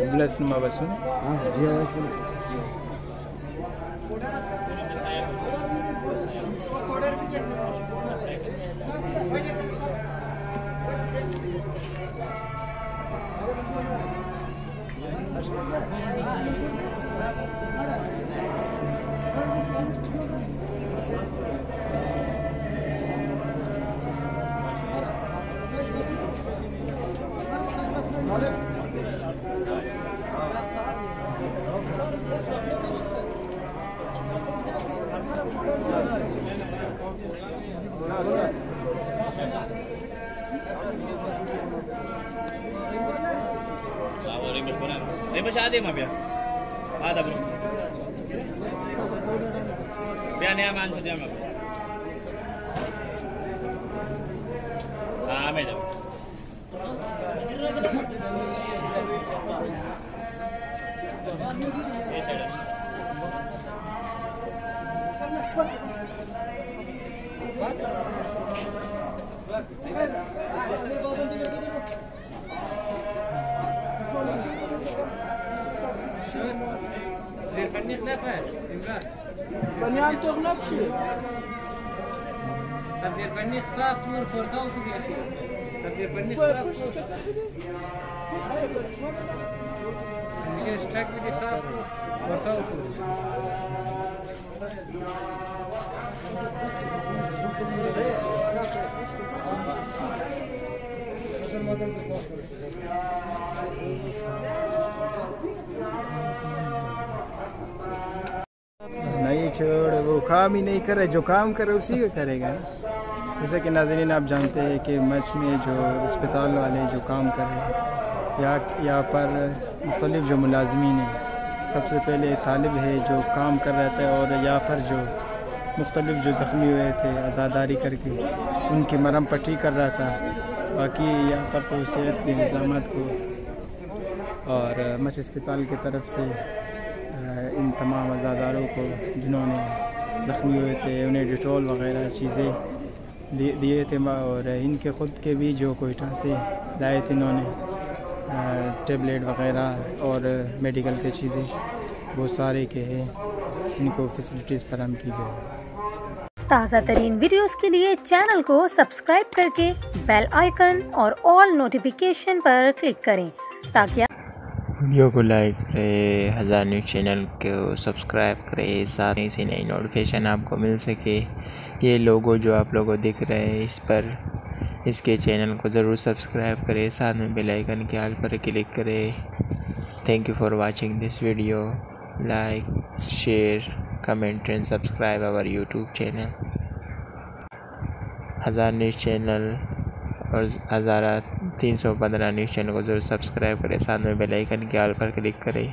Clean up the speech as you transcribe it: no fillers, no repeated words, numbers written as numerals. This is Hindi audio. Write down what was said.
Belas nama basun. Dia Rimas ada mah biar. Ada bro. Biar ni aman saja mah. Ah, madam. Yes, sir. Pernah kenapa? Pernah tu kenapa sih? Tapi pernah khaf tur portal tu dia. Tapi pernah khaf tur. Dia stuck with the khaf tur portal tu. नहीं छोड़, वो काम ही नहीं करे, जो काम करे उसी का करेगा ना। जैसे कि नाज़रीन आप जानते हैं कि मच में जो अस्पताल वाले जो काम कर रहे हैं या यहाँ पर मुख्तलिफ जो मुलाजमीन हैं, सबसे पहले तालिब है जो काम कर रहा था और यहाँ पर जो मुख्तलिफ जो ज़ख्मी हुए थे आज़ादारी करके उनकी मरहम पट्टी कर रहा था। बाकी यहाँ पर तो सेहत के निज़ामात को और मच अस्पताल की तरफ से इन तमाम अज़ादारों को जिन्होंने ज़ख्मी हुए थे उन्हें डिटॉल वग़ैरह चीज़ें दिए थे और इनके ख़ुद के भी जो कोयटा से लाए थे इन्होंने टेबलेट वग़ैरह और मेडिकल के चीज़ें वो सारे के हैं, इनको फैसिलिटीज़ फराहम की गई। ताज़ा तरीन वीडियोस के लिए चैनल को सब्सक्राइब करके बेल आइकन और ऑल नोटिफिकेशन पर क्लिक करें ताकि वीडियो को लाइक करें, हज़ार न्यूज़ चैनल को सब्सक्राइब करें, साथ ही से नई नोटिफिकेशन आपको मिल सके। ये लोगो जो आप लोगों को दिख रहे हैं इस पर इसके चैनल को ज़रूर सब्सक्राइब करें, साथ में बेल आइकन के ऑल पर क्लिक करें। Thank you for watching this video. Like, share, comment and subscribe our YouTube channel हज़ार न्यूज़ चैनल और 1315 न्यूज़ चैनल को ज़रूर सब्सक्राइब करें, साथ में बेल आइकन के ऑल पर क्लिक करें।